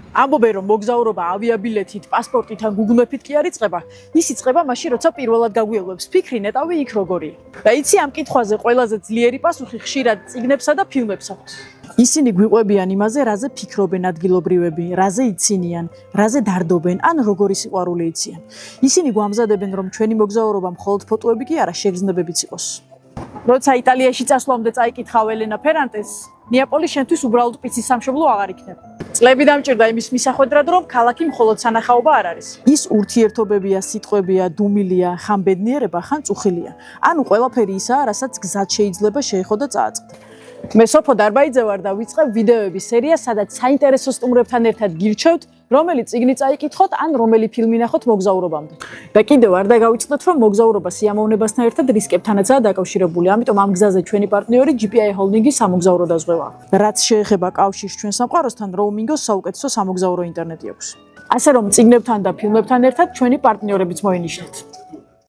ამბობენ რომ მოგზაურობა ავიაბილეთით, პასპორტით ან Google Map-ით კი არ იწყება, ის იწყება მაშინ როცა პირველად გაგვიელვებს ფიქრი ნეტავი იქ როგორია. და იცი ამ კითხვაზე ყველაზე ძლიერი პასუხი ხშირად წიგნებსა და ფილმებს აქვს. ისინი გვიყვებიან იმაზე, რაზე ფიქრობენ ადგილობრივები, რაზე იცინიან, რაზე დარდობენ ან როგორი სიყვარული იციან. ისინი გვამზადებენ რომ ჩვენი მოგზაურობა მხოლოდ ფოტოები კი არა, შეგრძნებებიც იყოს. როცა იტალიაში წასვლამდე წაიკითხავ ელენა ფერანტეს, ნეაპოლი შენთვის უბრალოდ პიცის სამშობლო აღარ იქნება. წლები დამჭირდა იმის მისახვედრად, რომ ქალაქი მხოლოდ სანახაობა არ არის. ის ურთიერთობებია, სიტყვებია, დუმილია, ხან ბედნიერება, ხან წუხილია. ანუ ყველაფერი ისაა, რასაც გზად შეიძლება შეეხო და წააწყდა. მე სოფო დარბაიძე ვარ და ვიწყებ ვიდეოების სერიას, სადაც საინტერესო სტუმრებთან ერთად გირჩევთ, რომელი წიგნი წაიკითხოთ ან რომელი ფილმი ნახოთ მოგზაურობამდე. და კიდევ არ დაგავიწყდეთ, რომ მოგზაურობა სიამოვნებასთან ერთად რისკებთანაცაა დაკავშირებული. ამიტომ ამ გზაზე ჩვენი პარტნიორი GPI Holding-ის სამოგზაურო დაზღვევაა. რაც შეეხება კავშირს ჩვენ სამყაროსთან, Roaming-ოს საუკეთესო სამოგზაურო ინტერნეტი აქვს. ასე რომ წიგნებთან და ფილმებთან ერთად ჩვენი პარტნიორებიც მოინიშნეთ.